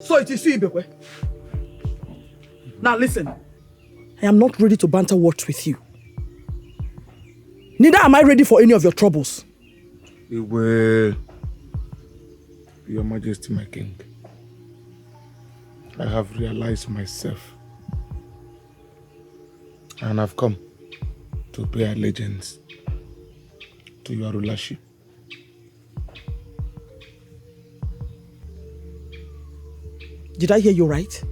So it is you, Ibekwe. Now listen, I am not ready to banter words with you. Neither am I ready for any of your troubles. Your Majesty, my King, I have realized myself and I've come to pay allegiance to your rulership. Did I hear you right?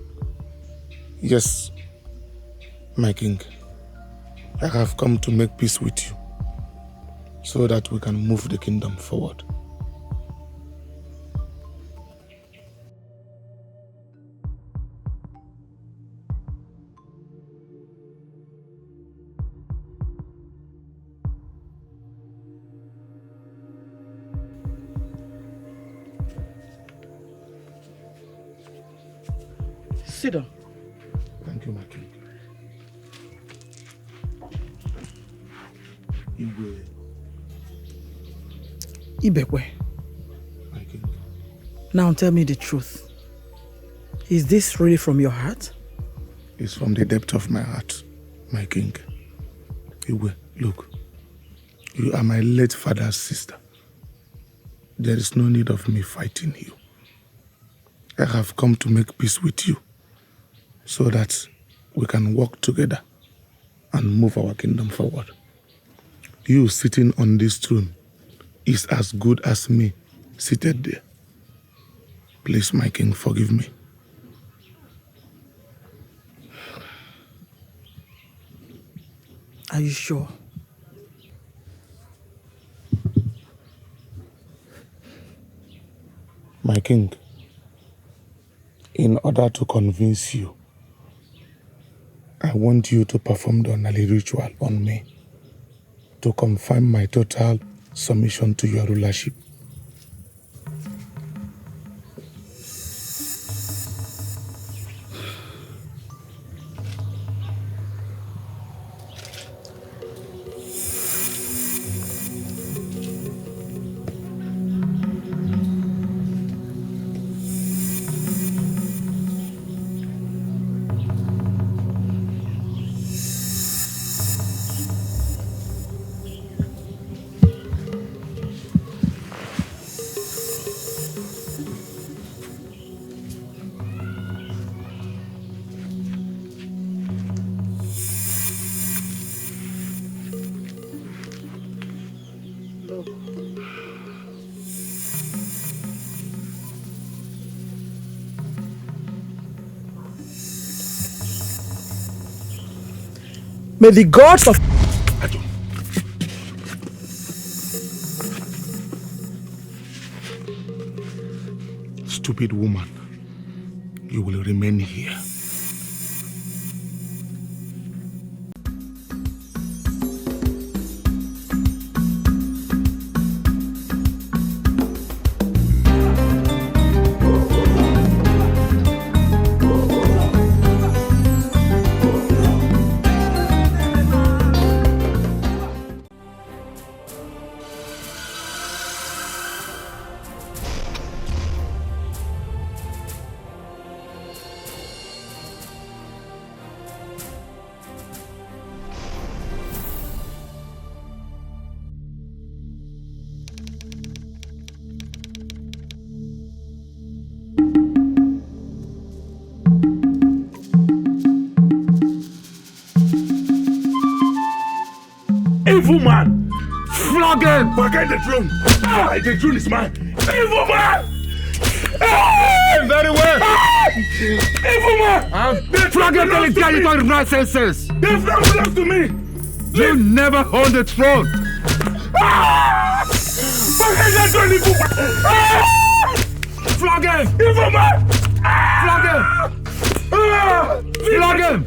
Yes, my King. I have come to make peace with you so that we can move the kingdom forward. Sit down. Thank you, my King. Ibekwe. My King. Now tell me the truth. Is this really from your heart? It's from the depth of my heart, my King. Iwe, look. You are my late father's sister. There is no need of me fighting you. I have come to make peace with you so that we can work together and move our kingdom forward. You sitting on this throne is as good as me seated there. Please, my King, forgive me. Are you sure? My King, in order to convince you, I want you to perform the Nolly ritual on me to confirm my total submission to your rulership. May the gods of... Stupid woman, you will remain here. Evil man! Flog him! Forget the throne! Ah, the throne is mine! Evil man! Ah, very well! Ah, evil man! Flog him till his territory nonsense! The throne belongs to me! You never hold the throne! Ah! Forget the throne, evil man! Ah! Flog him! Evil man! Flog him! Ah! Flog him!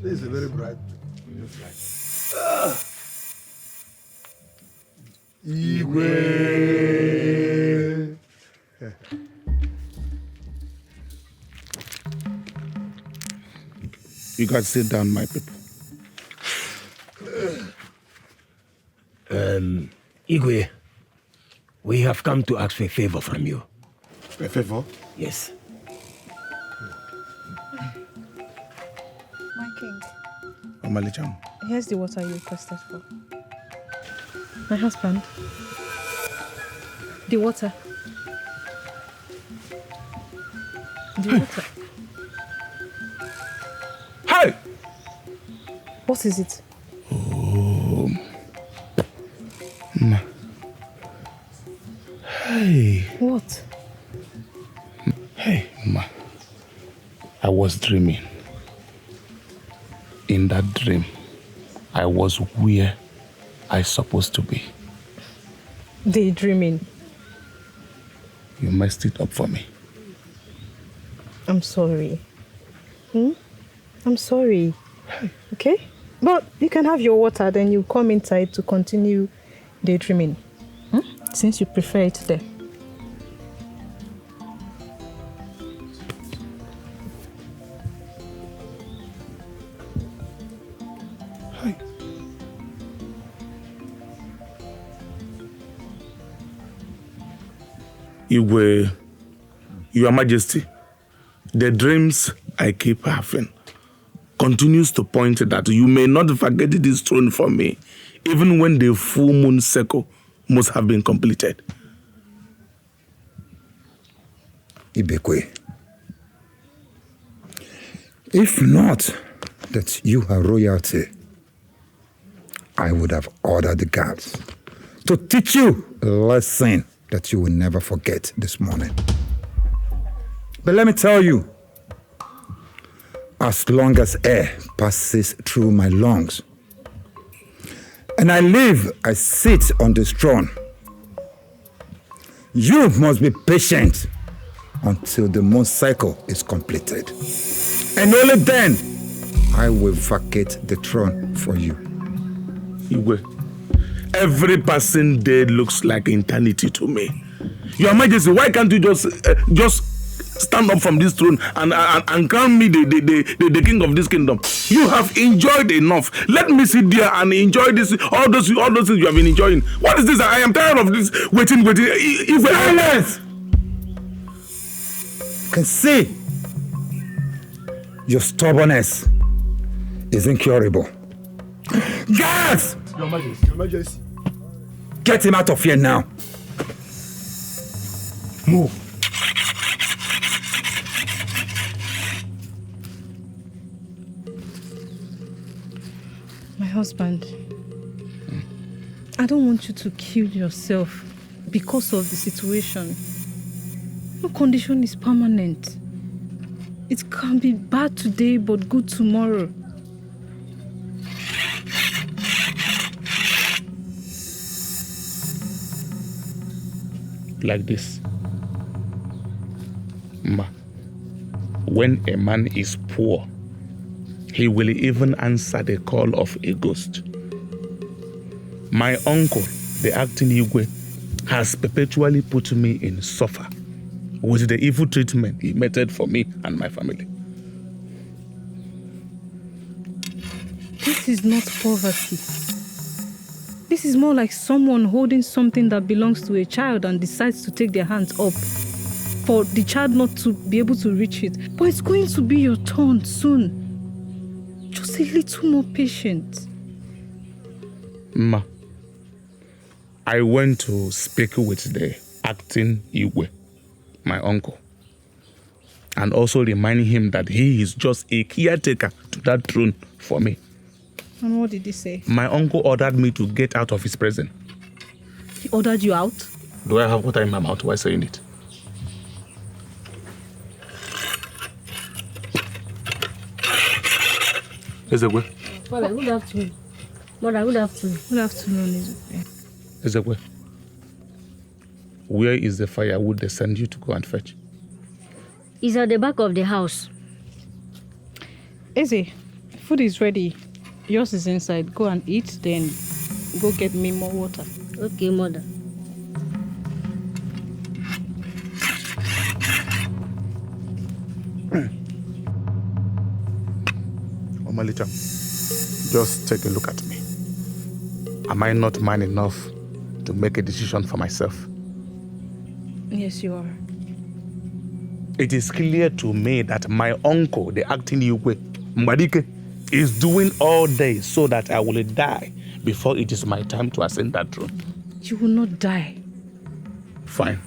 This is a very bright. Igwe. You guys sit down, my people. Igwe, we have come to ask for a favor from you. A favor? Yes. My king, Omalicham. here's the water you requested for. My husband. The water. The water. Hey! What is it? Hey. What? Hey, Ma. I was dreaming. In that dream, I was where I supposed to be. Daydreaming. You messed it up for me. I'm sorry. I'm sorry. Okay? But you can have your water, then you come inside to continue daydreaming. Since you prefer it there. Hi. Igwe, Your Majesty, the dreams I keep having continues to point that you may not forget this throne for me, even when the full moon cycle must have been completed. Ibekwe, if not that you are royalty, I would have ordered the guards to teach you a lesson that you will never forget this morning. But let me tell you, as long as air passes through my lungs, and I sit on this throne, you must be patient until the moon cycle is completed. And only then, I will vacate the throne for you. Igwe, every passing day looks like eternity to me. Your Majesty, why can't you just stand up from this throne and crown me the king of this kingdom? You have enjoyed enough. Let me sit there and enjoy this, all those things you have been enjoying. What is this? I am tired of this waiting. Silence! I can see your stubbornness is incurable. Guards! Your Majesty. Your Majesty. Get him out of here now. Move. My husband, I don't want you to kill yourself because of the situation. No condition is permanent. It can be bad today, but good tomorrow. Like this. Ma, when a man is poor, he will even answer the call of a ghost. My uncle, the acting Igwe, has perpetually put me in suffer with the evil treatment he meted for me and my family. This is not poverty. This is more like someone holding something that belongs to a child and decides to take their hands up for the child not to be able to reach it. But it's going to be your turn soon. Just a little more patient. Ma, I went to speak with the acting Igwe, my uncle, and also remind him that he is just a caretaker to that throne for me. And what did he say? My uncle ordered me to get out of his presence. He ordered you out? Do I have water in my mouth while saying it? Ezekwe. Father, good afternoon. Mother, good afternoon. Good afternoon, Ezekwe. Ezekwe, where is the firewood they send you to go and fetch? It's at the back of the house. Eze, food is ready. Yours is inside. Go and eat, then go get me more water. Okay, mother. Malicham, just take a look at me. Am I not man enough to make a decision for myself? Yes, you are. It is clear to me that my uncle, the acting Igwe, Mbadike, is doing all this so that I will die before it is my time to ascend that throne. You will not die. Fine.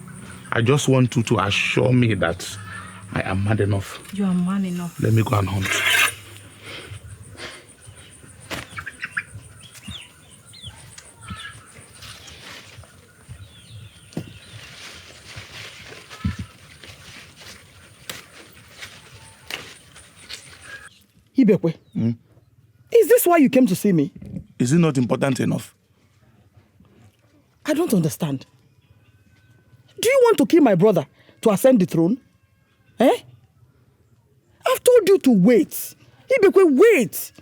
I just want you to assure me that I am mad enough. You are man enough. Let me go and hunt. Ibekwe, is this why you came to see me? Is it not important enough? I don't understand. Do you want to kill my brother to ascend the throne? Eh? I've told you to wait. Ibekwe, wait.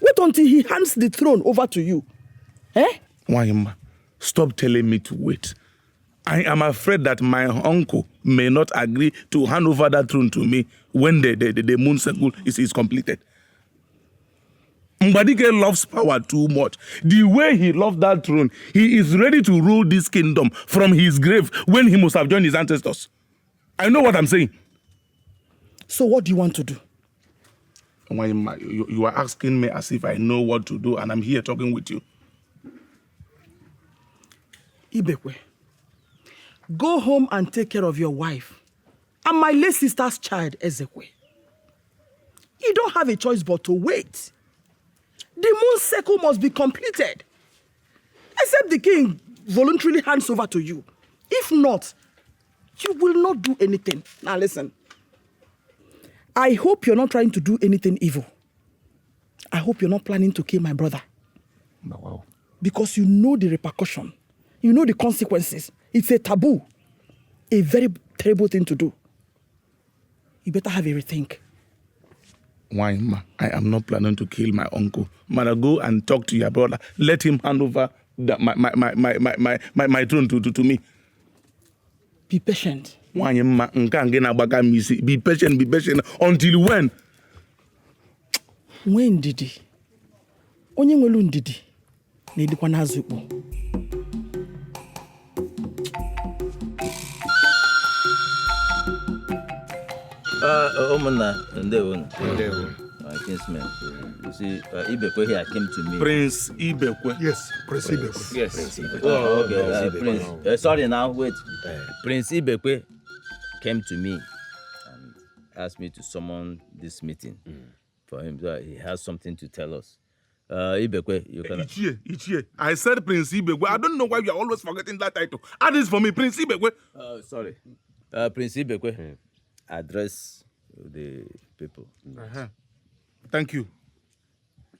Wait until he hands the throne over to you. Eh? Wanyama, stop telling me to wait. I am afraid that my uncle may not agree to hand over that throne to me when the moon cycle is completed. Mbadike loves power too much. The way he loved that throne, he is ready to rule this kingdom from his grave when he must have joined his ancestors. I know what I'm saying. So what do you want to do? You are asking me as if I know what to do and I'm here talking with you. Ibekwe, go home and take care of your wife and my late sister's child, Ezekwe. You don't have a choice but to wait. The moon cycle must be completed. Except the king voluntarily hands over to you. If not, you will not do anything. Now listen. I hope you're not trying to do anything evil. I hope you're not planning to kill my brother. Wow. Because you know the repercussion. You know the consequences. It's a taboo. A very terrible thing to do. You better have a rethink. Why, ma? I am not planning to kill my uncle. Mother, go and talk to your brother. Let him hand over my throne to me. Be patient. Why, ma? Be patient, be patient. Until when? When didi? Onye nwelu ndidi. N'edikwa n'azukpo. My kinsman. You see, Ibekwe here came to me. Prince Ibekwe. Yes, Prince Ibekwe. Yes. Oh, okay. Prince. Sorry now, wait. Prince Ibekwe came to me and asked me to summon this meeting for him. So he has something to tell us. Ibekwe, you can. Ichie. I said Prince Ibekwe. I don't know why you are always forgetting that title. Add this for me, Prince Ibekwe. Sorry. Prince Ibekwe. Address the people. Thank you.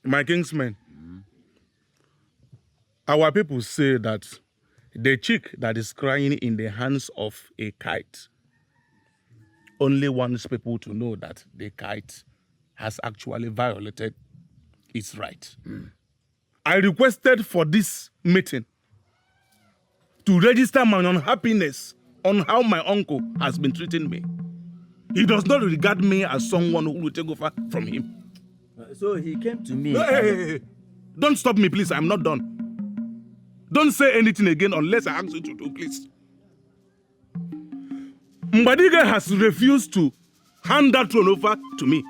My kingsmen, our people say that the chick that is crying in the hands of a kite only wants people to know that the kite has actually violated its right. I requested for this meeting to register my unhappiness on how my uncle has been treating me. He does not regard me as someone who will take over from him. So he came to me. Hey. Don't stop me, please. I'm not done. Don't say anything again unless I ask you to do, please. Mbadiga has refused to hand that throne over to me.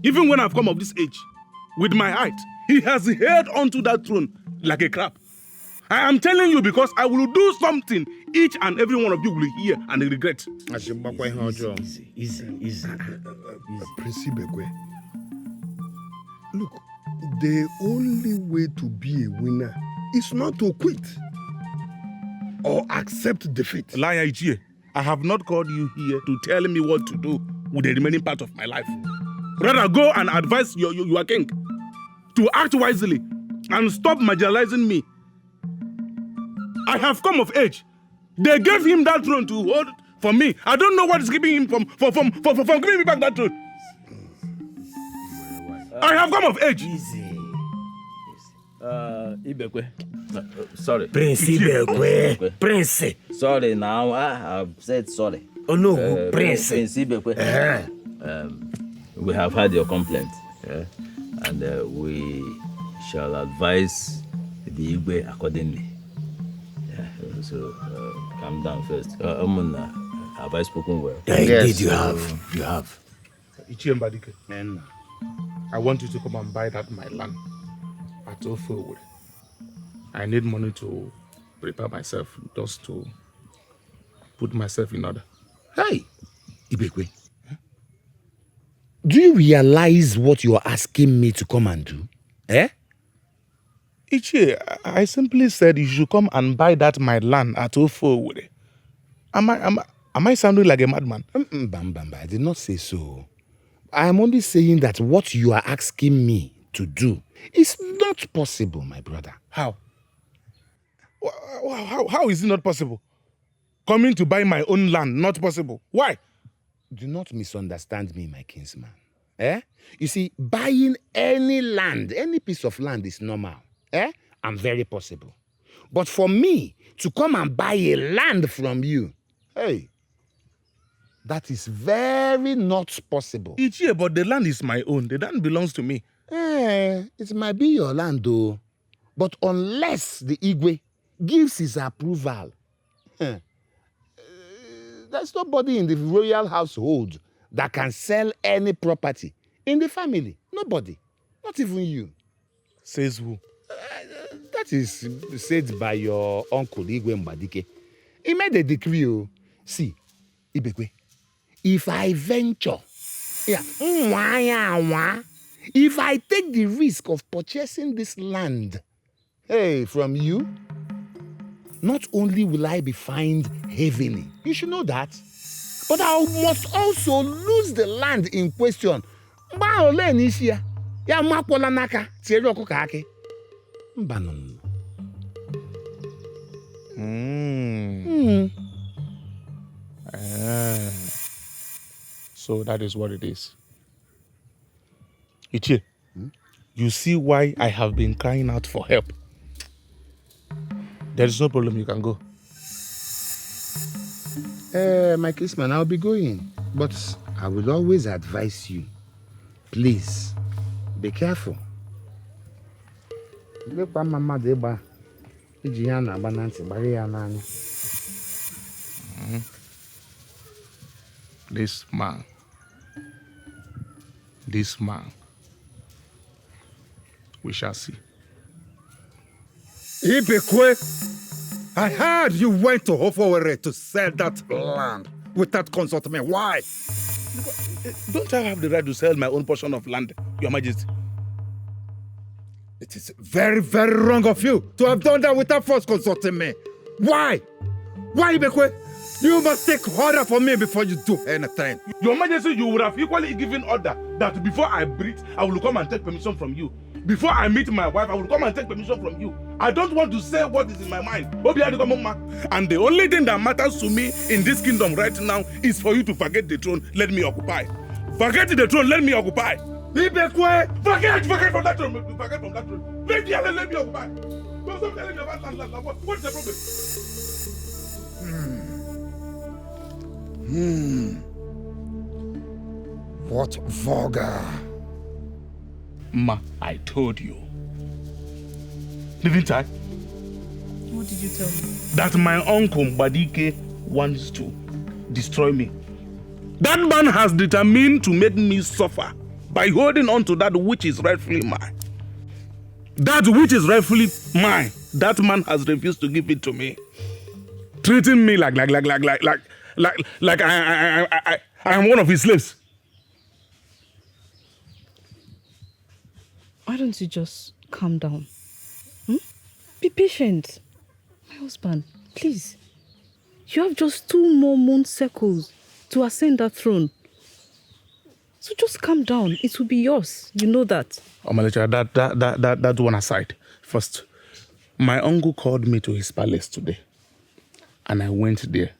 Even when I've come of this age, with my height, he has held onto that throne like a crab. I am telling you because I will do something each and every one of you will hear and regret. Easy. Prince Ibekwe. Look, the only way to be a winner is not to quit or accept defeat. Liar Ichie, I have not called you here to tell me what to do with the remaining part of my life. Rather, go and advise your king to act wisely and stop marginalizing me. I have come of age. They gave him that throne to hold for me. I don't know what is keeping him from giving me back that throne. I have come of age. Ibekwe. Sorry. Prince Ibekwe. Prince. Sorry now. I have said sorry. Oh no, Prince. Prince Ibekwe. We have heard your complaint. and we shall advise the Igwe accordingly. Yeah, so calm down first. Have I spoken well? Yeah, indeed, you have. You have. Ichie Mbadike, I want you to come and buy that my land at Ofowe. I need money to prepare myself, just to put myself in order. Hey, Ibekwe. Do you realize what you are asking me to come and do? Eh? Ichie, I simply said you should come and buy that my land at Ofowe. Am I sounding like a madman? I did not say so. I am only saying that what you are asking me to do is not possible, my brother. How? How is it not possible? Coming to buy my own land, not possible. Why? Do not misunderstand me, my kinsman. Eh? You see, buying any land, any piece of land is normal. Eh? And very possible. But for me to come and buy a land from you, hey, that is very not possible. Ichie, but the land is my own. The land belongs to me. It might be your land though. But unless the Igwe gives his approval, there's nobody in the royal household that can sell any property in the family. Nobody. Not even you. Says who? That is said by your uncle Igwe Mbadike. He made a decree. Oh. See, Ibekwe, if I venture, if I take the risk of purchasing this land, from you, not only will I be fined heavily, you should know that, but I must also lose the land in question. So that is what it is. Ichie, you see why I have been crying out for help. There is no problem, you can go. My kinsman, I'll be going. But I will always advise you. Please, be careful. This man, we shall see. Ibekwe, I heard you went to Ofowe to sell that land without consulting me. Why? Don't I have the right to sell my own portion of land, Your Majesty? It is very, very wrong of you to have done that without first consulting me. Why? Why, Ibekwe? You must take order from me before you do anything. Your Majesty, you would have equally given order that before I breathe, I will come and take permission from you. Before I meet my wife, I will come and take permission from you. I don't want to say what is in my mind. And the only thing that matters to me in this kingdom right now is for you to forget the throne, let me occupy. Forget the throne, let me occupy. Ibekwe! Forget from that throne. Forget from that throne. Let me occupy. Don't stop telling me about land. What's the problem? What vulgar. Ma, I told you. Didn't I? What did you tell me? That my uncle Mbadike wants to destroy me. That man has determined to make me suffer by holding on to that which is rightfully mine. That which is rightfully mine, that man has refused to give it to me. Treating me like I am one of his slaves. Why don't you just calm down? Be patient. My husband, please. You have just 2 more moon circles to ascend that throne. So just calm down. It will be yours. You know that. Omalecha, that one aside. First, my uncle called me to his palace today. And I went there.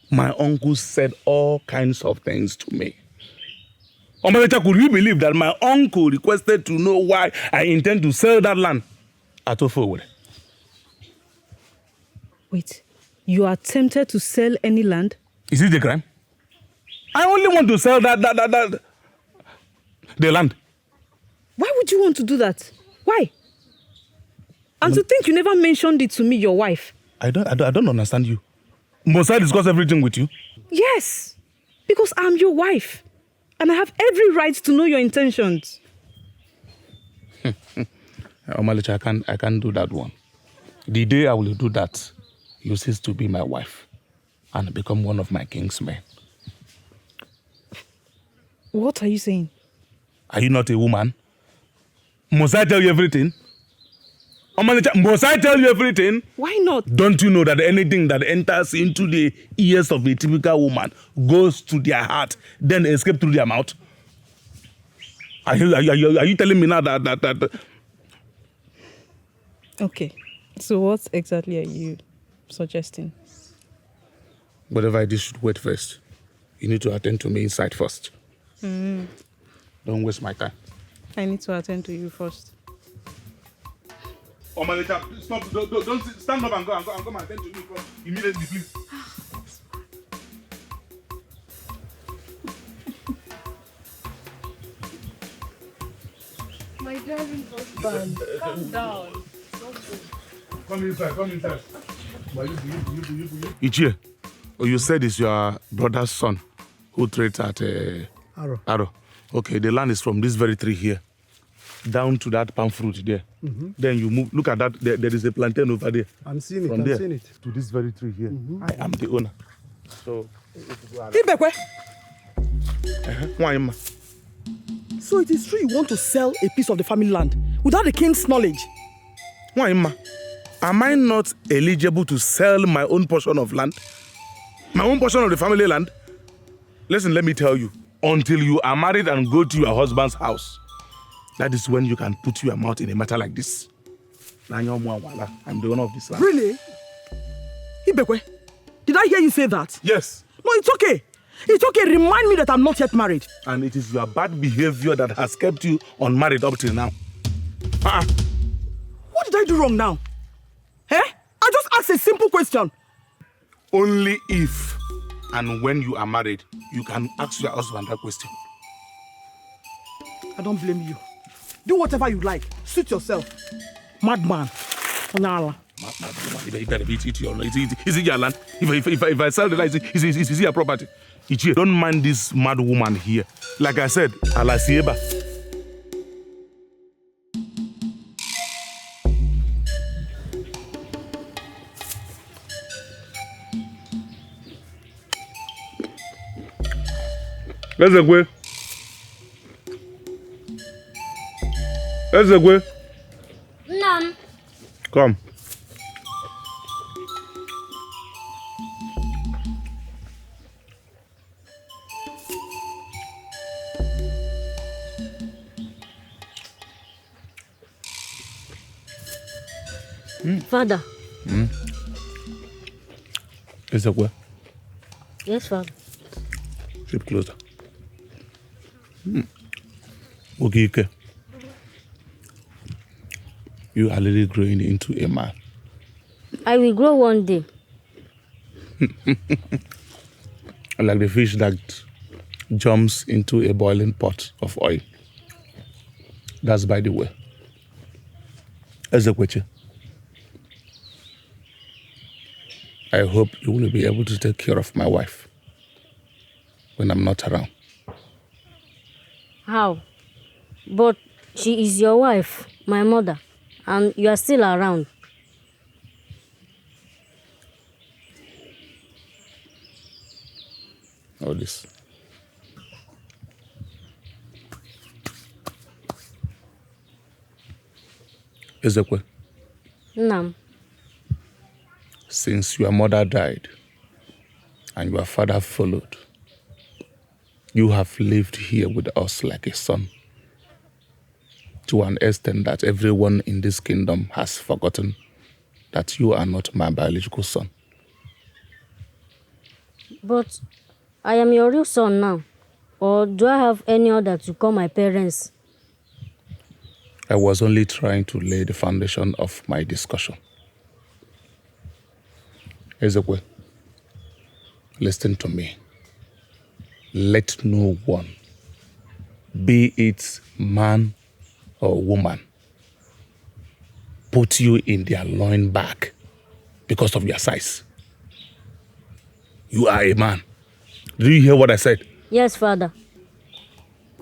My uncle said all kinds of things to me. Omalecha, could you believe that my uncle requested to know why I intend to sell that land at Ofowe? Wait, you are tempted to sell any land? Is it a crime? I only want to sell the land. Why would you want to do that? Why? And to think you never mentioned it to me, your wife. I don't understand you. Must I discuss everything with you? Yes, because I'm your wife. And I have every right to know your intentions. Omalicha, I can't do that one. The day I will do that, you cease to be my wife and become one of my king's men. What are you saying? Are you not a woman? Must I tell you everything? Omalicha, must I tell you everything? Why not? Don't you know that anything that enters into the ears of a typical woman goes to their heart, then escape through their mouth? Are you telling me now that... Okay, so what exactly are you suggesting? Whatever I did should wait first. You need to attend to me inside first. Don't waste my time. I need to attend to you first. Oh, Malika, stop. Don't stand up and go and attend to me first. Immediately, please. My darling husband, calm down. Come inside. Ichie, you said it's your brother's son who trades at Arrow. Okay, the land is from this very tree here down to that palm fruit there. Then you move. Look at that. There is a plantain over there. I'm seeing it. From I'm seeing it. To this very tree here. I am the owner. So. Ibekwe. Why, ma? So it is true you want to sell a piece of the family land without the king's knowledge? Why, ma? Am I not eligible to sell my own portion of land? My own portion of the family land? Listen, let me tell you. Until you are married and go to your husband's house, that is when you can put your mouth in a matter like this. I'm the owner of this land. Really? Ibekwe, did I hear you say that? Yes. No, it's okay. It's okay. Remind me that I'm not yet married. And it is your bad behavior that has kept you unmarried up till now. What did I do wrong now? Eh? I just asked a simple question. Only if and when you are married, you can ask your husband that question. I don't blame you. Do whatever you like. Suit yourself. Madman. Onala. You better be it your land. Is it your land? If I sell the land, is it your property? Ichie, don't mind this mad woman here. Like I said, Alasieba. Ezekwe. Nam. Come. Father. Ezekwe. Yes, Father. Sleep closer. Okay. You are really growing into a man. I will grow one day. Like the fish that jumps into a boiling pot of oil. That's by the way. Ezekwechi, I hope you will be able to take care of my wife when I'm not around. How? But she is your wife, my mother, and you are still around. All this. Ezekwe. Nam. Since your mother died and your father followed, you have lived here with us like a son, to an extent that everyone in this kingdom has forgotten that you are not my biological son. But I am your real son now. Or do I have any other to call my parents? I was only trying to lay the foundation of my discussion. Ezekwe, listen to me. Let no one, be it man or woman put you in their loin bag because of your size. You are a man. Do you hear what I said? Yes, Father.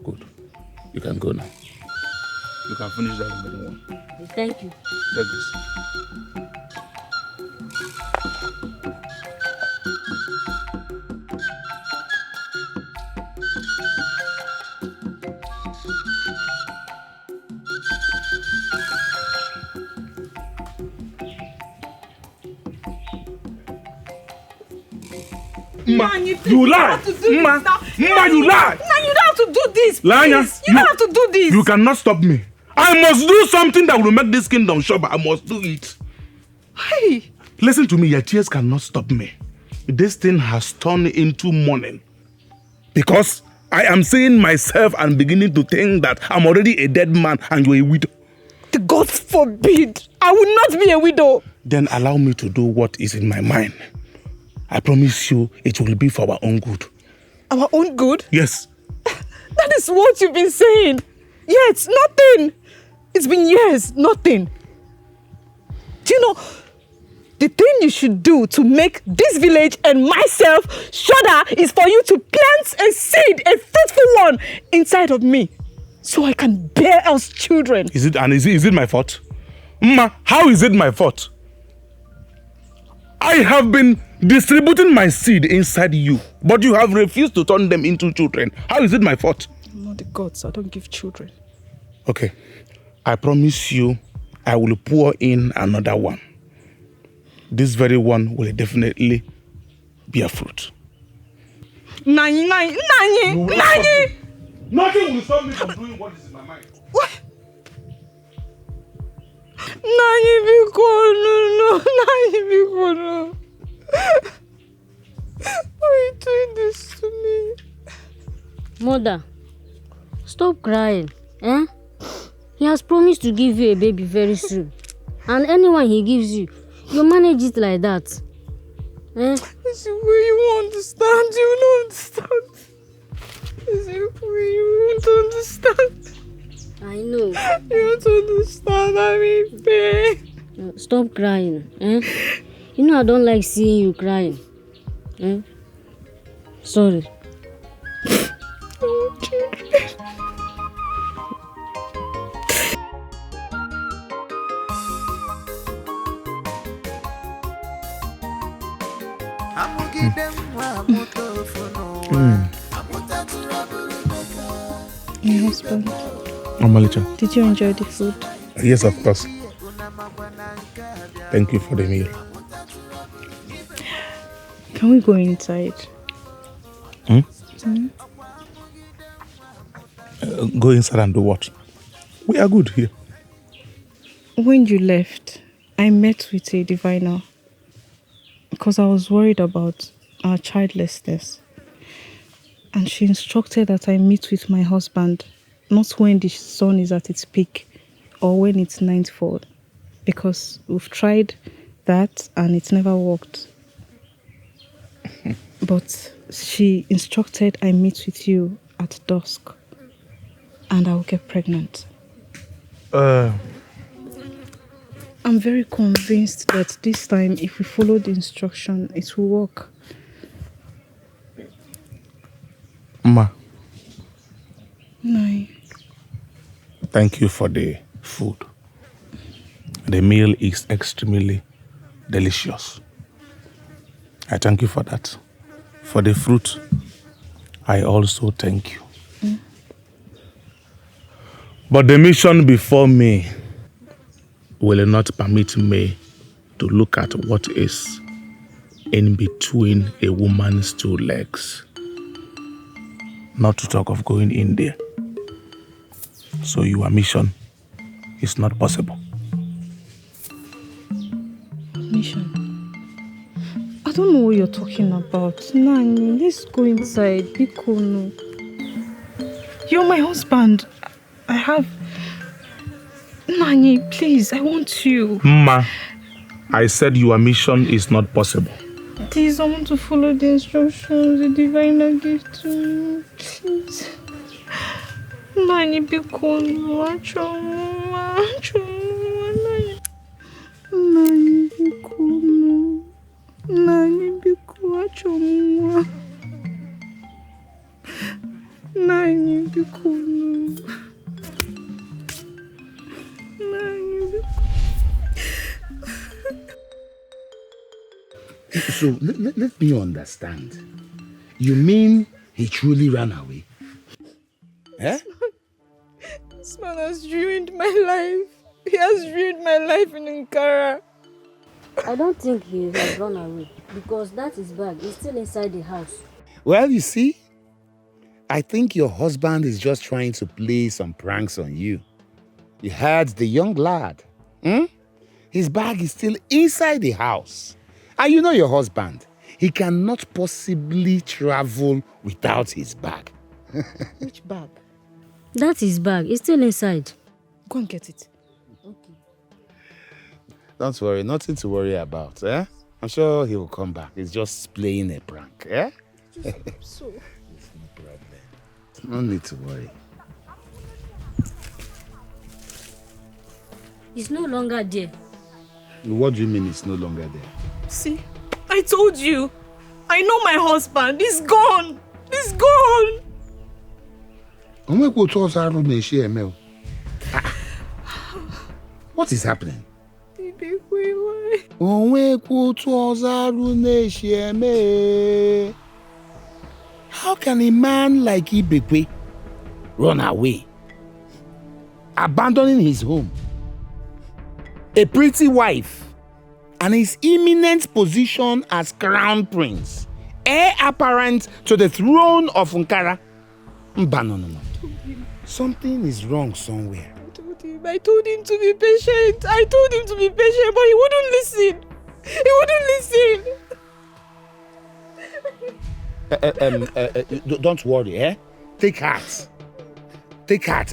Good. You can go now. You can finish that remaining one. Thank you. Take this. You lie! You lie! Now you don't have to do this, please. Lanya, You don't have to do this. You cannot stop me. I must do something that will make this kingdom sure. I must do it. Hey. Listen to me, your tears cannot stop me. This thing has turned into mourning. Because I am seeing myself and beginning to think that I'm already a dead man and you're a widow. The gods forbid. I will not be a widow. Then allow me to do what is in my mind. I promise you it will be for our own good. Our own good? Yes. That is what you've been saying. Yes, nothing. It's been years, nothing. Do you know, the thing you should do to make this village and myself shudder is for you to plant a seed, a fruitful one, inside of me, so I can bear us children. Is it my fault? Ma, how is it my fault? I have been distributing my seed inside you, but you have refused to turn them into children. How is it my fault? I'm not the gods. I don't give children. Okay. I promise you, I will pour in another one. This very one will definitely bear fruit. Nani! Nothing will stop me from doing what is in my mind. What? Nani, no. Why are you doing this to me? Mother, stop crying. Eh? He has promised to give you a baby very soon. And anyone he gives you, you manage it like that. Eh? It's the way you won't understand. You don't understand. It's the way you won't understand. I know. You don't understand. I'm in pain. Stop crying. Eh? You know I don't like seeing you crying. Eh? Sorry. Oh, children. My husband. Amalicha. Did you enjoy the food? Yes, of course. Thank you for the meal. Can we go inside? Go inside and do what? We are good here. When you left, I met with a diviner because I was worried about our childlessness. And she instructed that I meet with my husband, not when the sun is at its peak or when it's nightfall, because we've tried that and it never worked. But she instructed I meet with you at dusk and I'll get pregnant. I'm very convinced that this time, if we follow the instruction, it will work. Ma. No. Thank you for the food. The meal is extremely delicious. I thank you for that. For the fruit, I also thank you. But the mission before me will not permit me to look at what is in between a woman's two legs. Not to talk of going in there. So your mission is not possible. Mission? I don't know what you're talking about. Nani, let's go inside. Bikono. You're my husband. I have... Nani, please, I want you. Ma, I said your mission is not possible. Please, I want to follow the instructions the diviner gave to me. Please. Nani bikonu, achomwa. Nani bikonu. Nani bikonu, achomwa. Nani bikonu. So let me understand. You mean he truly ran away? Eh? This man has ruined my life. He has ruined my life in Ankara. I don't think he has run away because that his bag is still inside the house. Well, you see, I think your husband is just trying to play some pranks on you. You heard the young lad. His bag is still inside the house. And you know your husband. He cannot possibly travel without his bag. Which bag? That's his bag. It's still inside. Go and get it. Okay. Don't worry, nothing to worry about, eh? I'm sure he will come back. He's just playing a prank, eh? So. No problem. No need to worry. It's no longer there. What do you mean it's no longer there? See, I told you. I know my husband. He's gone. He's gone. What is happening? How can a man like Ibekwe run away, abandoning his home, a pretty wife, and his imminent position as crown prince, heir apparent to the throne of Ankara? No. Something is wrong somewhere. I told him to be patient. But he wouldn't listen. Don't worry, eh? Take heart,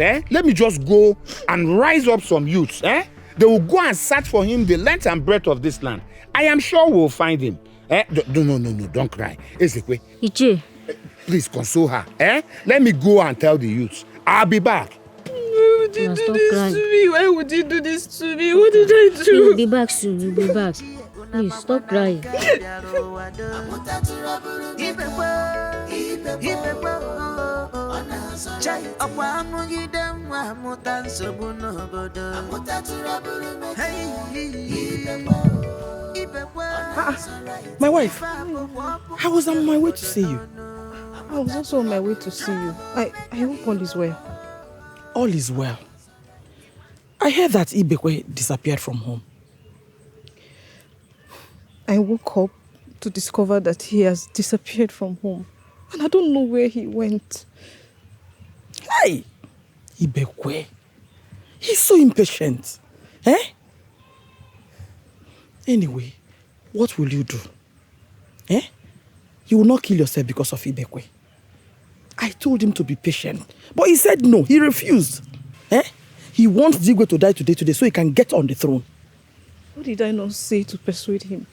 eh? Let me just go and rise up some youths, eh? They will go and search for him the length and breadth of this land. I am sure we'll find him. Eh? No, don't cry. Ezekwe. Iche. Please console her, eh? Let me go and tell the youths. I'll be back. Why would you do this to me? Why would you do this to me? What did I do? You'll be back soon. You'll be back. Please stop crying. My wife, I was on my way to see you. I was also on my way to see you. I hope all is well. All is well. I heard that Ibekwe disappeared from home. I woke up to discover that he has disappeared from home. And I don't know where he went. Hey! Ibekwe. He's so impatient. Eh? Anyway, what will you do? Eh? You will not kill yourself because of Ibekwe. I told him to be patient. But he said no. He refused. Eh? He wants Zigwe to die today so he can get on the throne. What did I not say to persuade him?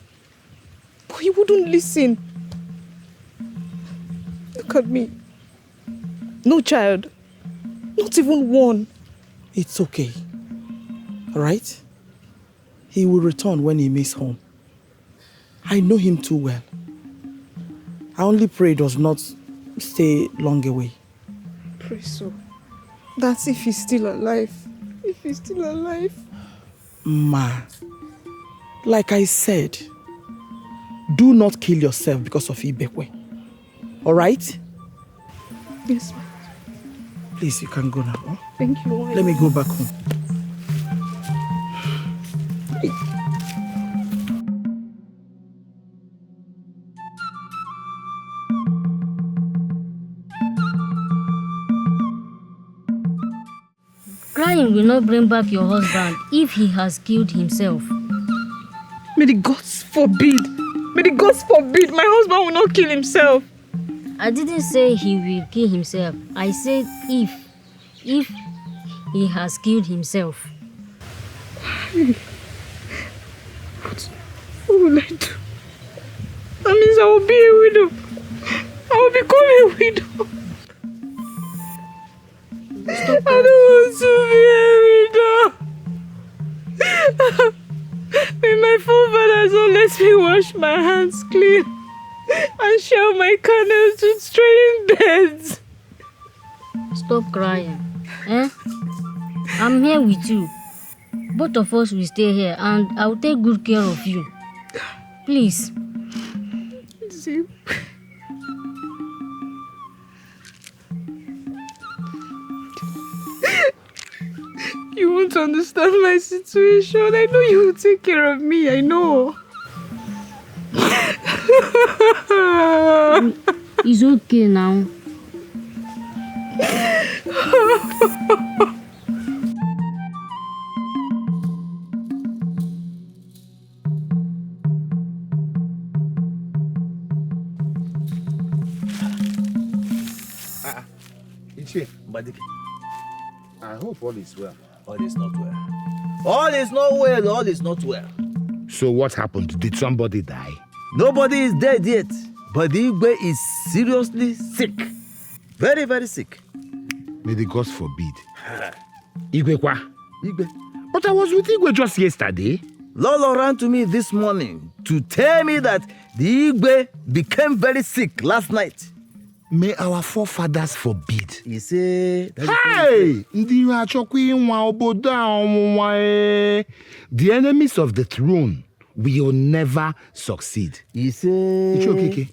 But he wouldn't listen. Look at me. No child. Not even one. It's okay. Alright? He will return when he makes home. I know him too well. I only pray he does not stay long away. Pray so. That's if he's still alive. If he's still alive. Ma, like I said, do not kill yourself because of Ibekwe. Alright? Yes, ma'am. Please, you can go now. Huh? Thank you. Let me go back home. Hey. Crying will not bring back your husband if he has killed himself. May the gods forbid. May the gods forbid my husband will not kill himself. I didn't say he will kill himself. I said if he has killed himself. What will I do? That means I will be a widow. I will become a widow. Stop my hands clean and share my candles with straying birds. Stop crying. Eh? I'm here with you. Both of us will stay here and I'll take good care of you. Please. See? You won't understand my situation. I know you will take care of me. I know. It's okay now. Mbadike, I hope all is well. all is not well. All is not well, all is not well. So what happened? Did somebody die? Nobody is dead yet, but the Igwe is seriously sick. Very, very sick. May the gods forbid. Igwe kwa? Igwe. But I was with Igwe just yesterday. Lolo ran to me this morning to tell me that the Igwe became very sick last night. May our forefathers forbid. He said... Hey! The enemies of the throne will never succeed. He said... Ichokeke,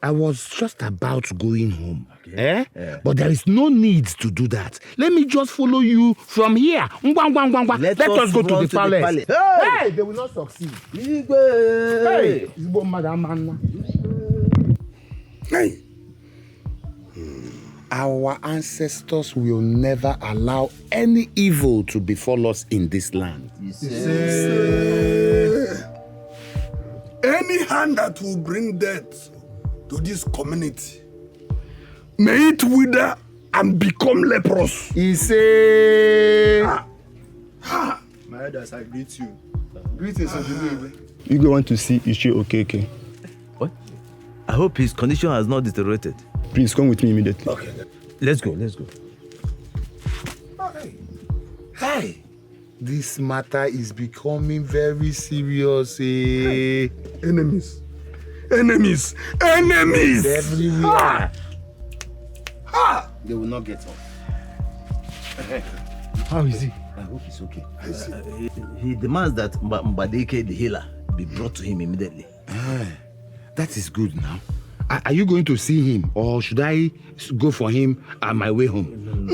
I was just about going home. Okay. Eh? Yeah. But there is no need to do that. Let me just follow you from here. Let us go to the palace. Hey! They will not succeed. Hey! Hey! Our ancestors will never allow any evil to befall us in this land. Any hand that will bring death to this community, may it wither and become leprous. He say, My elders, I greet you. Greetings of the day. You go want to see Ichi Okeke. What? I hope his condition has not deteriorated. Please come with me immediately. Okay. Let's go, let's go. Hey, this matter is becoming very serious. Eh? Enemies. Enemies. Enemies. Everywhere. They will not get off. How is he? I hope it's okay. He demands that Mbadike the healer be brought to him immediately. That is good now. Are you going to see him or should I go for him on my way home?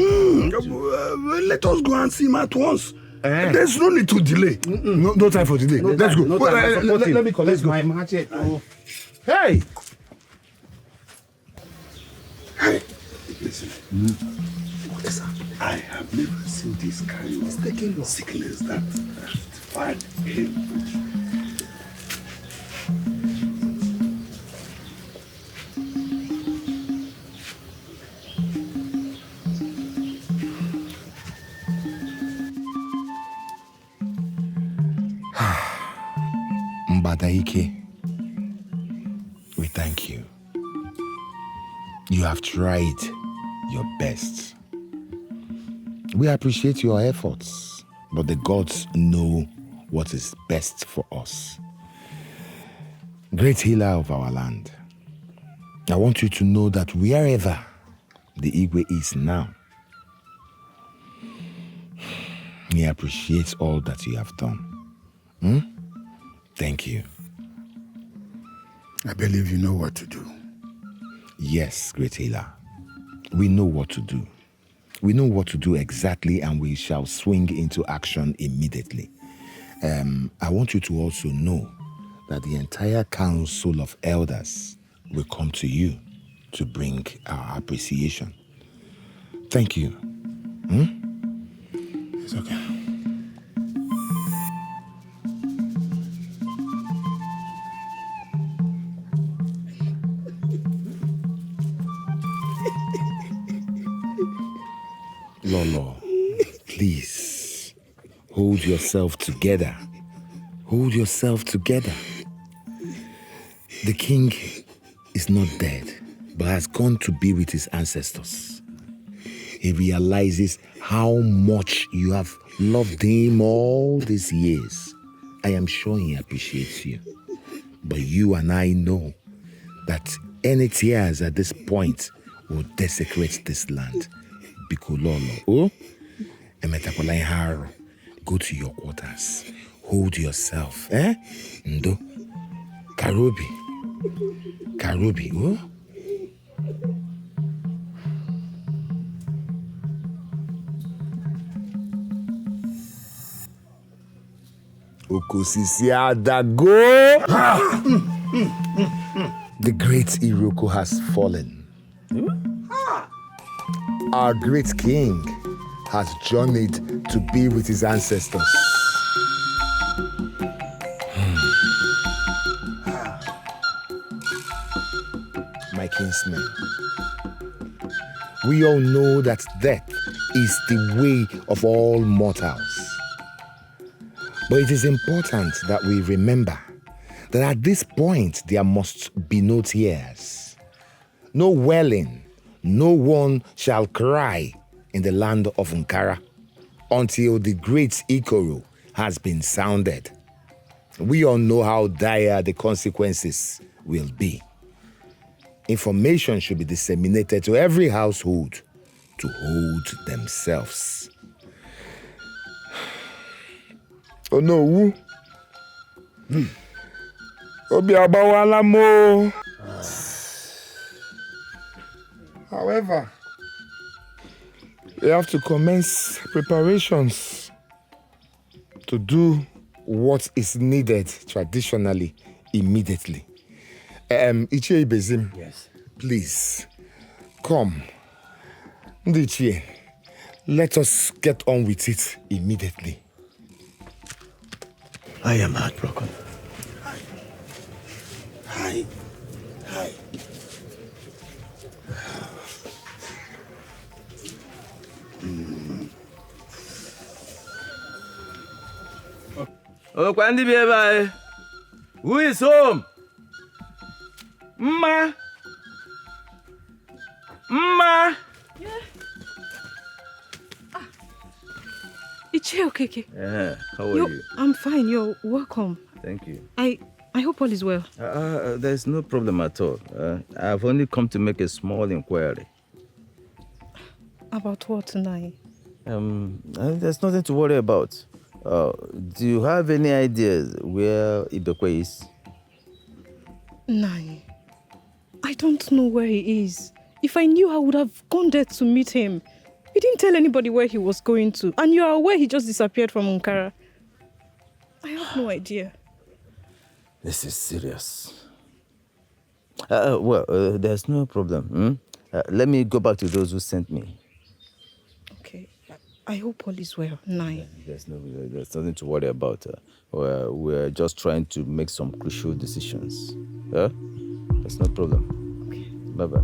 Let us go and see him at once. There's no need to delay. No time for delay. Let's go. Let me collect my machete. Hey! Hey, listen. I have never seen this kind of sickness that find him. Mbadaike, we thank you. You have tried your best. We appreciate your efforts, but the gods know what is best for us. Great healer of our land, I want you to know that wherever the Igwe is now, he appreciates all that you have done. Thank you. I believe you know what to do. Yes, great healer. We know what to do. We know what to do exactly, and we shall swing into action immediately. I want you to also know that the entire council of elders will come to you to bring our appreciation. Thank you. It's okay. Lolo, please, hold yourself together. Hold yourself together. The king is not dead, but has gone to be with his ancestors. He realizes how much you have loved him all these years. I am sure he appreciates you. But you and I know that any tears at this point will desecrate this land. Bikololo. Oh? Emetakolai haro. Go to your quarters. Hold yourself. Eh? Ndo. Karubi. Karubi. Oh? Okosisi Adago. The great Iroko has fallen. Our great king has journeyed to be with his ancestors. My kinsmen, we all know that death is the way of all mortals. But it is important that we remember that at this point there must be no tears, no wailing, no one shall cry in the land of Nkara until the great Ikoro has been sounded. We all know how dire the consequences will be. Information should be disseminated to every household to hold themselves. Oh no, who? Obi abawala mo. However, we have to commence preparations to do what is needed traditionally immediately. Ichie Ibezim, yes. Please, come. Ndichie, let us get on with it immediately. I am heartbroken. Hi. Oh, Kwandi Beba, who is home? Ma. Yeah. Ichie Okeke. Yeah, how are you? I'm fine. You're welcome. Thank you. I hope all is well. There's no problem at all. I've only come to make a small inquiry. About what tonight? There's nothing to worry about. Do you have any ideas where Ibekwe is? Nai, I don't know where he is. If I knew, I would have gone there to meet him. He didn't tell anybody where he was going to. And you are aware he just disappeared from Nkara. I have no idea. This is serious. There's no problem. Let me go back to those who sent me. Okay. I hope all is well. Nai. There's nothing to worry about. We're just trying to make some crucial decisions. There's no problem. Okay. Bye-bye.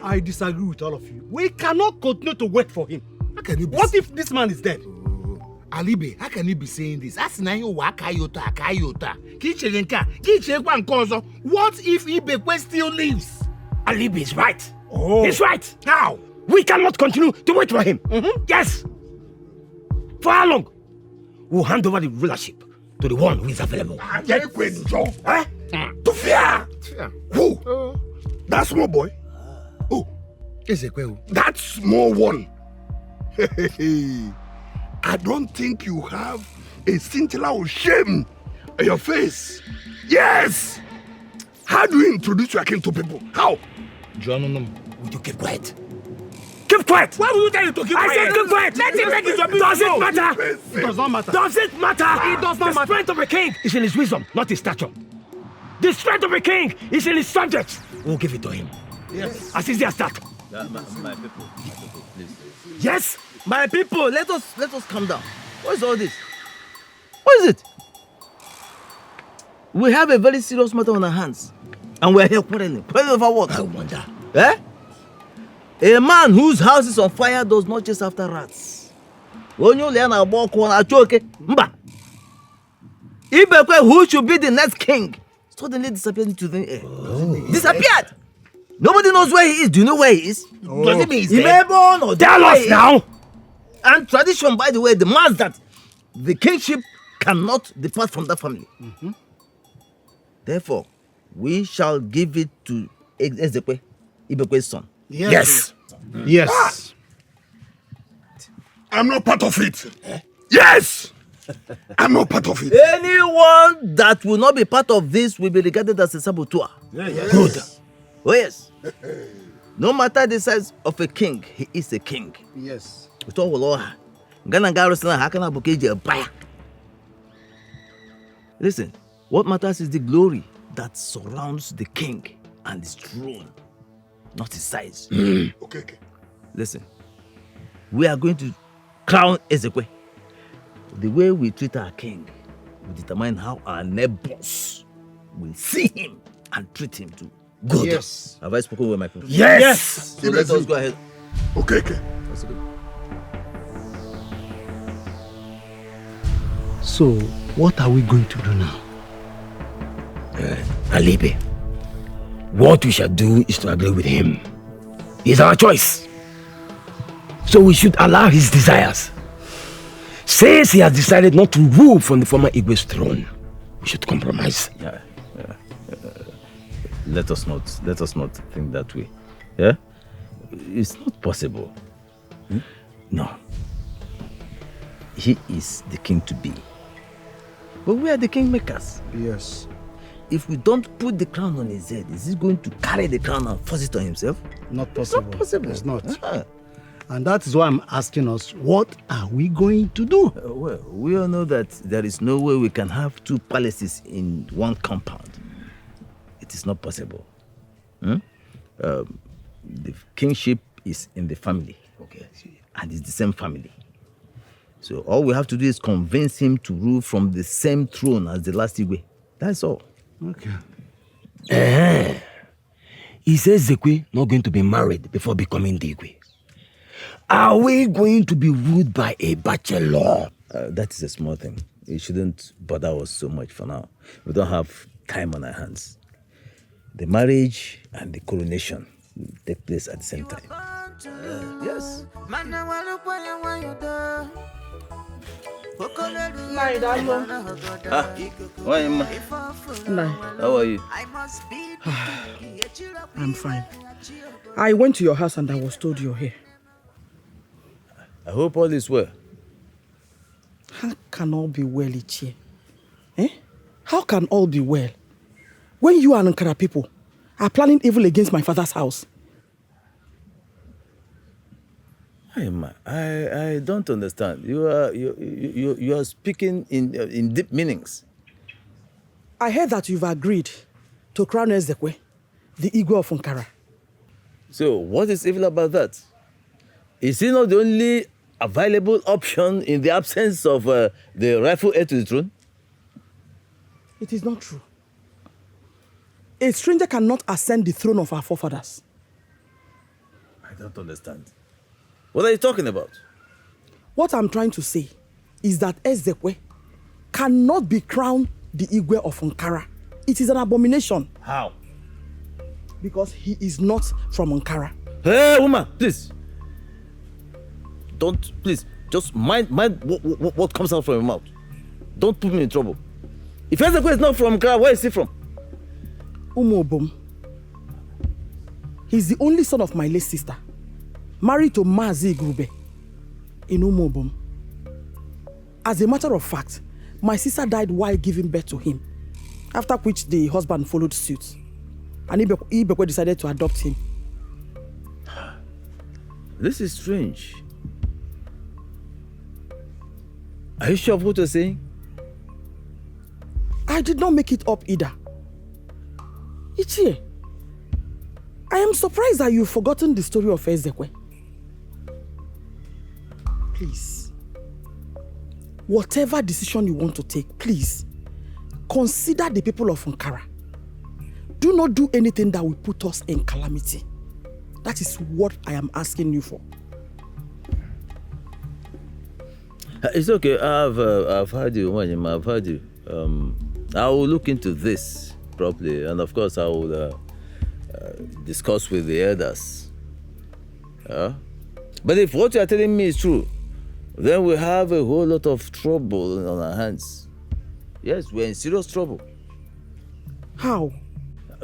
I disagree with all of you. We cannot continue to wait for him. How can you be What if this man is dead? Alibe, how can you be saying this? What if Ibekwe still lives? Alibi is right. Oh. He's right. How? We cannot continue to wait for him. Yes. For how long? We'll hand over the rulership to the one who is available. Eh? To fear. Who? That small boy? Who? That small one. I don't think you have a scintilla of shame on your face. Yes! How do you introduce your king to people? How? Would you keep quiet? Keep quiet! Why would you tell him to keep quiet? I said keep quiet! Let him make his opinion. Does it matter? It does not matter. Does it matter? It does not the matter. The strength of a king is in his wisdom, not his stature. The strength of a king is in his subjects. We'll give it to him. Yes. As easy as that. My people, please. Yes? My people, let us calm down. What is all this? What is it? We have a very serious matter on our hands. And we're here quarreling. Quarreling over what? I wonder. Eh? A man whose house is on fire does not chase after rats. Ibekwe, who should be the next king, suddenly disappeared into the air. Disappeared! Nobody knows where he is. Do you know where he is? Does it mean he's dead? Or Tell us now! And tradition, by the way, demands that the kingship cannot depart from that family. Therefore, we shall give it to Ezekwe, Ibekwe's son. Yes. Yes. I'm not part of it. Yes! I'm not part of it. Anyone that will not be part of this will be regarded as a saboteur. Good. Oh yes. No matter the size of a king, he is a king. Yes. Listen, what matters is the glory that surrounds the king and his throne, not his size. Okay. Listen, we are going to crown Ezekwe. The way we treat our king will determine how our neighbors will see him and treat him too. Good. Yes. Have I spoken with my people? Yes. So let us go ahead. Okay. That's good. So, what are we going to do now? Alibe, what we shall do is to agree with him. He's our choice. So we should allow his desires. Since he has decided not to rule from the former Igwe's throne, we should compromise. Let us not think that way. Yeah? It's not possible. No. He is the king to be. But we are the kingmakers. Yes. If we don't put the crown on his head, is he going to carry the crown and force it on himself? Not possible. It's not possible. It's not. And that is why I'm asking us, what are we going to do? Well, we all know that there is no way we can have two palaces in one compound. It is not possible. The kingship is in the family. Okay. And it's the same family. So all we have to do is convince him to rule from the same throne as the last Igwe. That's all. Okay. He says Zekwe not going to be married before becoming the Igwe. Are we going to be ruled by a bachelor? That is a small thing. It shouldn't bother us so much for now. We don't have time on our hands. The marriage and the coronation will take place at the same time. Yes. How are you? I'm fine. I went to your house and I was told you're here. I hope all is well. How can all be well, Ichie? How can all be well? When you and Nkara people are planning evil against my father's house. I don't understand. You are speaking in deep meanings. I heard that you've agreed to crown Ezekwe, the Igwe of Nkara. So what is evil about that? Is he not the only available option in the absence of the rightful heir to the throne? It is not true. A stranger cannot ascend the throne of our forefathers. I don't understand. What are you talking about? What I'm trying to say is that Ezekwe cannot be crowned the Igwe of Nkara. It is an abomination. How? Because he is not from Nkara. Hey, woman, please. Please, just mind what comes out from your mouth. Don't put me in trouble. If Ezekwe is not from Nkara, where is he from? Umobom. He's the only son of my late sister, married to Mazi Grube in Umobom. As a matter of fact, my sister died while giving birth to him, after which the husband followed suit. And Ibekwe decided to adopt him. This is strange. Are you sure of what you're saying? I did not make it up either. Ichie, I am surprised that you've forgotten the story of Ezekwe. Please, whatever decision you want to take, please, consider the people of Nkara. Do not do anything that will put us in calamity. That is what I am asking you for. It's okay. I've heard you, Wanyama. I've heard you. I will look into this properly. And of course, I will discuss with the elders. But if what you are telling me is true, then we have a whole lot of trouble on our hands. Yes, we're in serious trouble. How?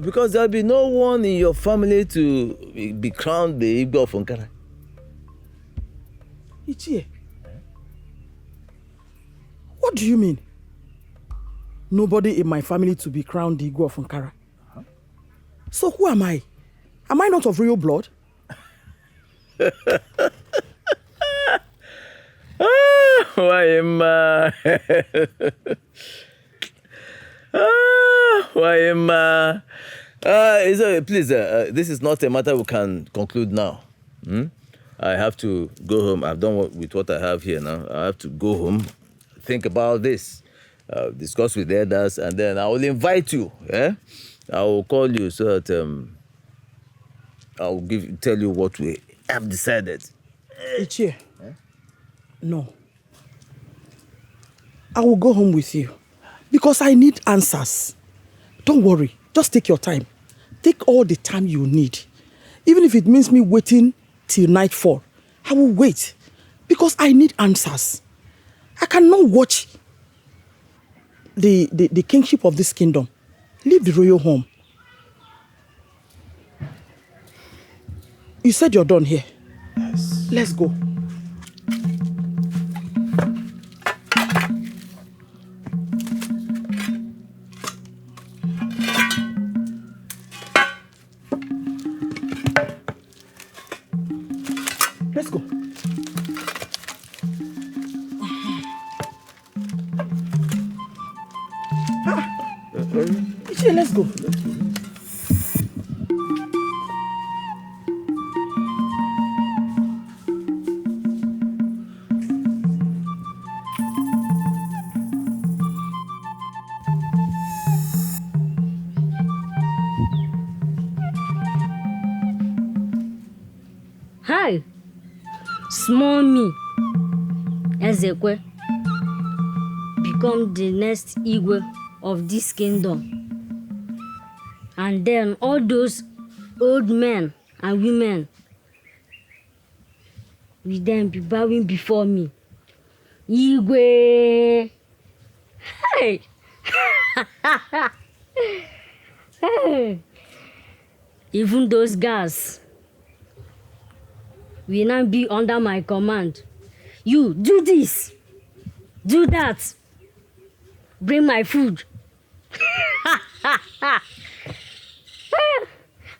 Because there'll be no one in your family to be crowned the Igbo of Ankara. Ichie, what do you mean? Nobody in my family to be crowned the Igbo of Ankara? So who am I? Am I not of royal blood? Why am I? Why am I? Please, this is not a matter we can conclude now. I have to go home. I've done with what I have here now. I have to go home, think about this, discuss with the elders, and then I will invite you. I will call you so that I will tell you what we have decided. Ichie, no. I will go home with you because I need answers. Don't worry. Just take your time. Take all the time you need. Even if it means me waiting till nightfall, I will wait because I need answers. I cannot watch the kingship of this kingdom leave the royal home. You said you're done here. Yes. Let's go. Let's go. Ichie, let's go. Hi, small me, Ezekwe, become the next Igwe of this kingdom. And then all those old men and women will then be bowing before me. Igwe! Hey! Hey! Even those guys will now be under my command. You, do this, do that, bring my food.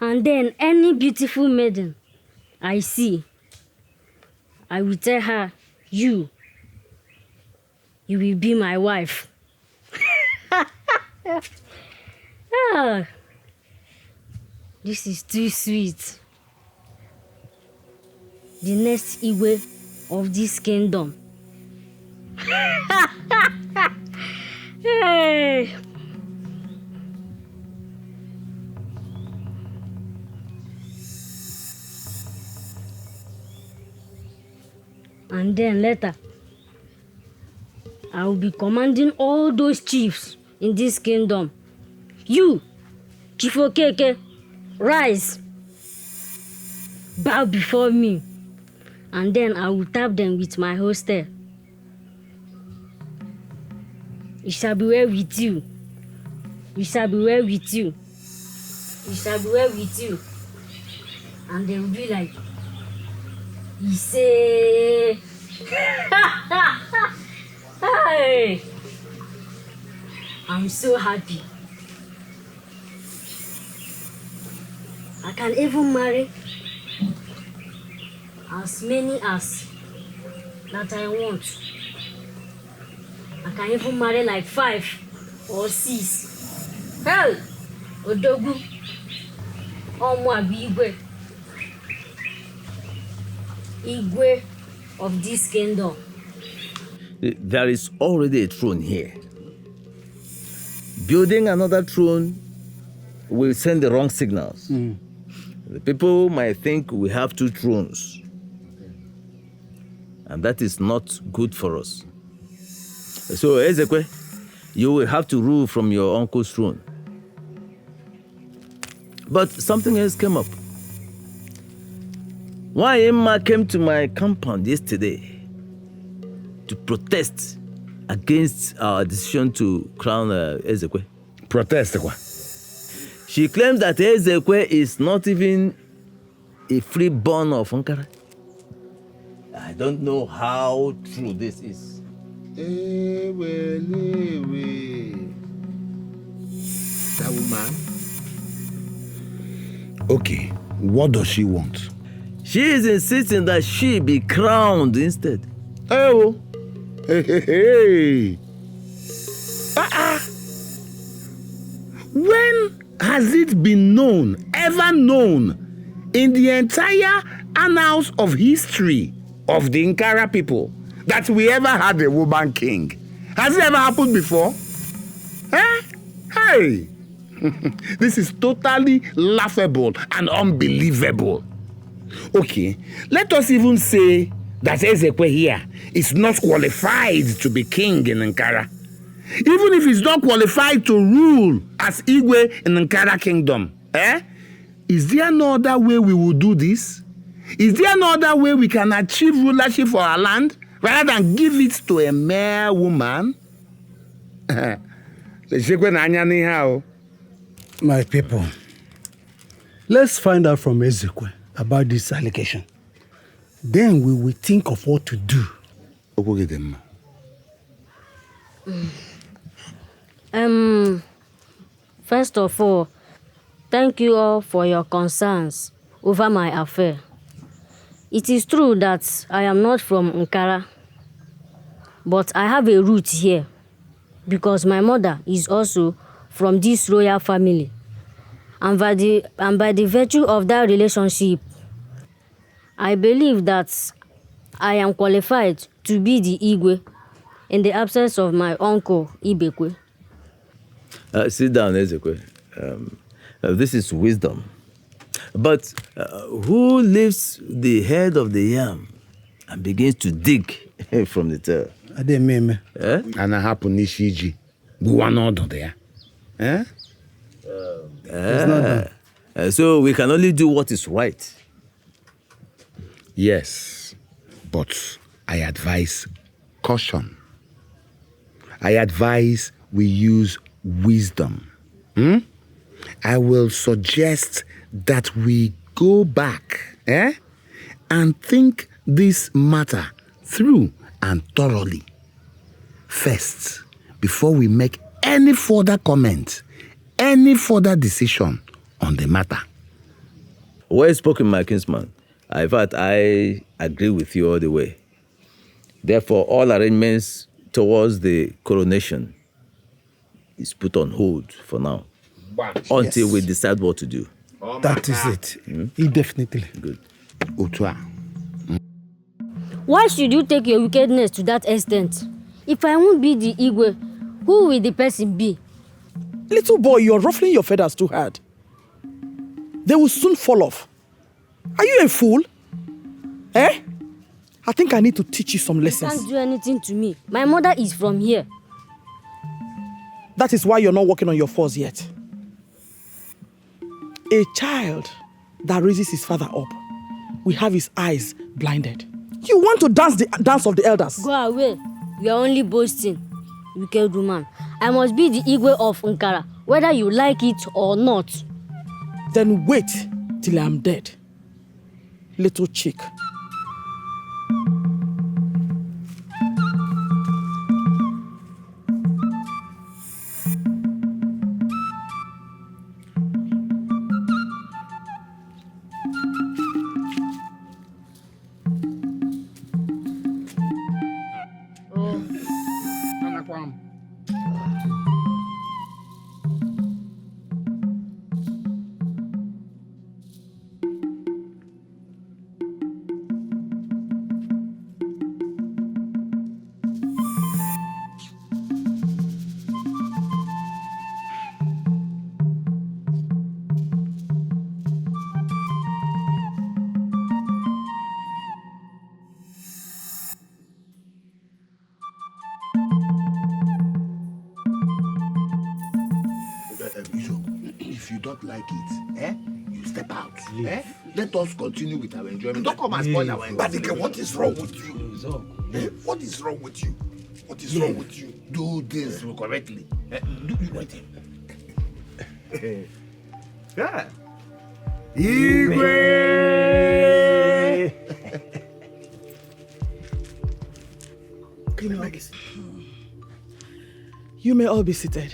And then any beautiful maiden I see, I will tell her, you will be my wife. This is too sweet. The next Igwe of this kingdom. Hey. And then later, I will be commanding all those chiefs in this kingdom. You, Chief Okeke, rise, bow before me, and then I will tap them with my holster. It shall be well with you. It shall be well with you. It shall be well with you. And they will be like, he say, hey, I'm so happy. I can even marry as many as that I want. I can even marry like 5 or 6. Hell, Odogu, Igwe. Igwe of this kingdom. There is already a throne here. Building another throne will send the wrong signals. The people might think we have 2 thrones. And that is not good for us. So, Ezekwe, you will have to rule from your uncle's throne. But something else came up. One Emma came to my compound yesterday to protest against our decision to crown Ezekwe. Protest what? She claims that Ezekwe is not even a freeborn of Ankara. I don't know how true this is. That woman? Okay, what does she want? She is insisting that she be crowned instead. Oh, hey. When has it been known, ever known, in the entire annals of history of the Nkara people that we ever had a woman king? Has it ever happened before? Eh? Hey! This is totally laughable and unbelievable. Okay, let us even say that Ezekwe here is not qualified to be king in Nkara. Even if he's not qualified to rule as Igwe in Nkara kingdom, is there no other way we will do this? Is there no other way we can achieve rulership for our land rather than give it to a mere woman? My people, let's find out from Ezekwe about this allegation. Then we will think of what to do. First of all, thank you all for your concerns over my affair. It is true that I am not from Nkara, but I have a root here because my mother is also from this royal family. And by the virtue of that relationship, I believe that I am qualified to be the Igwe in the absence of my uncle Ibekwe. Sit down, Ezekwe. This is wisdom. But who lifts the head of the yam and begins to dig from the tail? And I happen Nishiji. One order there. So we can only do what is right. Yes, but I advise caution. I advise we use wisdom. I will suggest that we go back and think this matter through and thoroughly. First, before we make any further comment, any further decision on the matter. Well spoken, my kinsman. In fact, I agree with you all the way. Therefore, all arrangements towards the coronation is put on hold for now. Until we decide what to do. That is it. Indefinitely. Good. Why should you take your wickedness to that extent? If I won't be the Igwe, who will the person be? Little boy, you're ruffling your feathers too hard. They will soon fall off. Are you a fool? I think I need to teach you some lessons. You can't do anything to me. My mother is from here. That is why you're not working on your fours yet. A child that raises his father up will have his eyes blinded. You want to dance the dance of the elders. Go away. You are only boasting, wicked woman. I must be the Igwe of Nkara, whether you like it or not. Then wait till I am dead, little chick. you don't like it, you step out. Let us continue with our enjoyment. Don't come and spoil our enjoyment. Badike, what is wrong with you? What is wrong with you? What is wrong with you? Do this correctly. Do you want him? Yeah. Igwe! You may all be seated.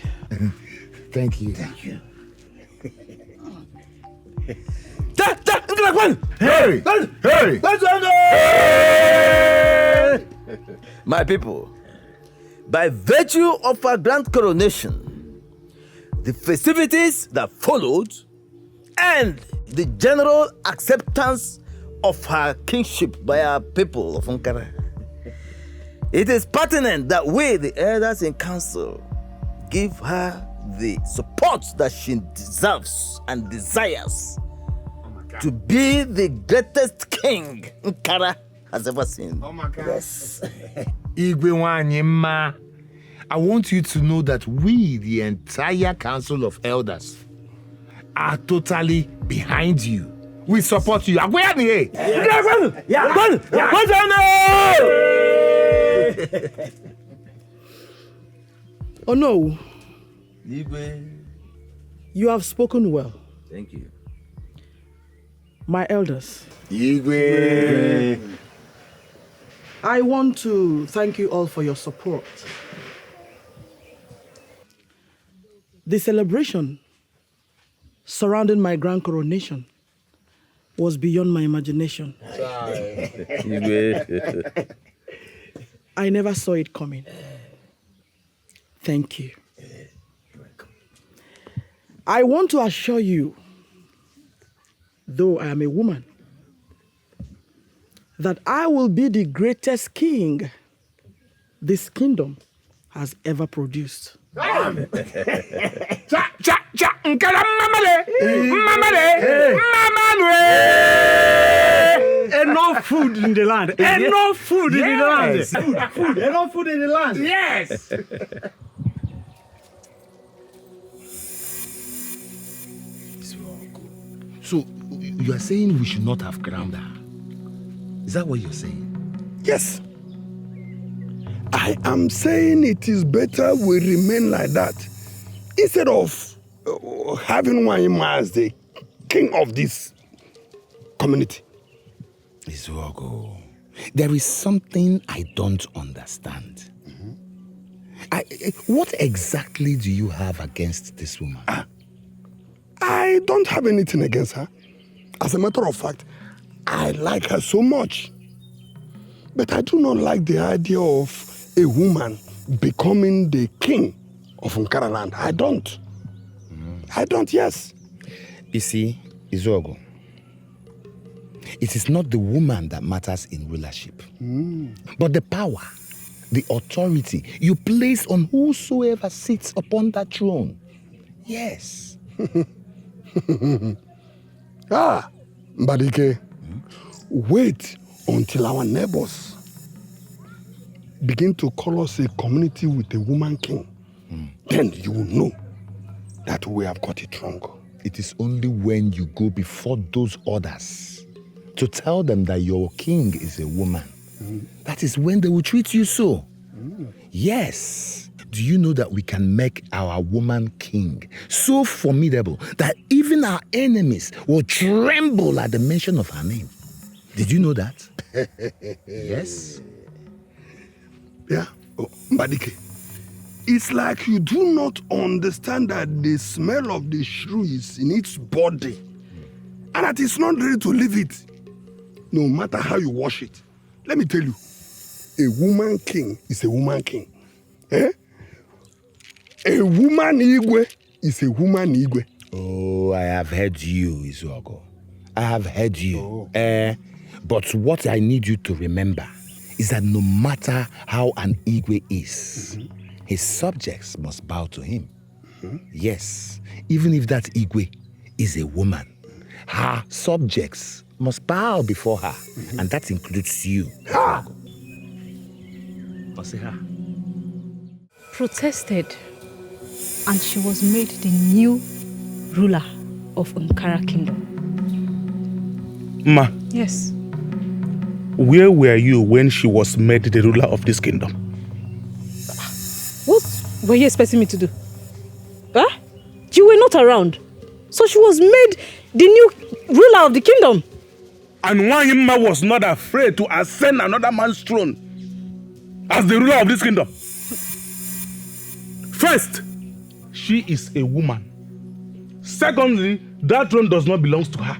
Thank you. Thank you. Hey! Hey! My people, by virtue of our grand coronation, the festivities that followed, and the general acceptance of her kingship by our people of Ankara, it is pertinent that we, the elders in council, give her the support that she deserves and desires to be the greatest king Ankara has ever seen. Oh my God. Yes. Igwe Wanyema, I want you to know that we, the entire council of elders, are totally behind you. We support you. Oh no. Igwe. You have spoken well. Thank you. My elders. Igwe. I want to thank you all for your support. The celebration surrounding my grand coronation was beyond my imagination. I never saw it coming. Thank you. I want to assure you, though I am a woman, that I will be the greatest king this kingdom has ever produced. Enough food in the land. Enough food in the land. Food. Enough food in the land. Yes. So, you are saying we should not have crowned her? Is that what you're saying? Yes. I am saying it is better we remain like that instead of having Wanyema as the king of this community. Izuogo, there is something I don't understand. What exactly do you have against this woman? I don't have anything against her. As a matter of fact, I like her so much. But I do not like the idea of a woman becoming the king of Ankara land. I don't. I don't, yes. You see, Izuogo, it is not the woman that matters in rulership, but the power, the authority you place on whosoever sits upon that throne. Yes. Mbadike, wait until our neighbors begin to call us a community with a woman king. Then you will know that we have got it wrong. It is only when you go before those others to tell them that your king is a woman, that is when they will treat you so. Yes. Do you know that we can make our woman king so formidable that even our enemies will tremble at the mention of her name? Did you know that? Yes. Yeah. Oh, Mbadike, it's like you do not understand that the smell of the shrew is in its body and that it's not ready to leave it, no matter how you wash it. Let me tell you, a woman king is a woman king. Eh? A woman Igwe is a woman Igwe. Oh, I have heard you, Izuogo. I have heard you. But what I need you to remember is that no matter how an Igwe is, his subjects must bow to him. Yes, even if that Igwe is a woman, her subjects must bow before her, and that includes you. Protested, and she was made the new ruler of Ankara Kingdom. Ma. Yes. Where were you when she was made the ruler of this kingdom? What were you expecting me to do? Huh? You were not around. So she was made the new ruler of the kingdom. And Wanyima was not afraid to ascend another man's throne as the ruler of this kingdom. First, she is a woman. Secondly, that throne does not belong to her.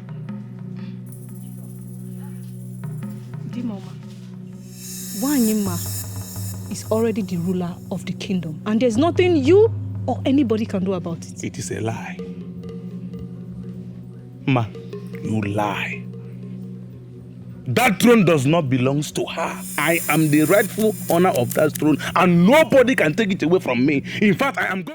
Dimoma, Wanyima is already the ruler of the kingdom, and there's nothing you or anybody can do about it. It is a lie. Ma, you lie. That throne does not belong to her. I am the rightful owner of that throne, and nobody can take it away from me. In fact, I am going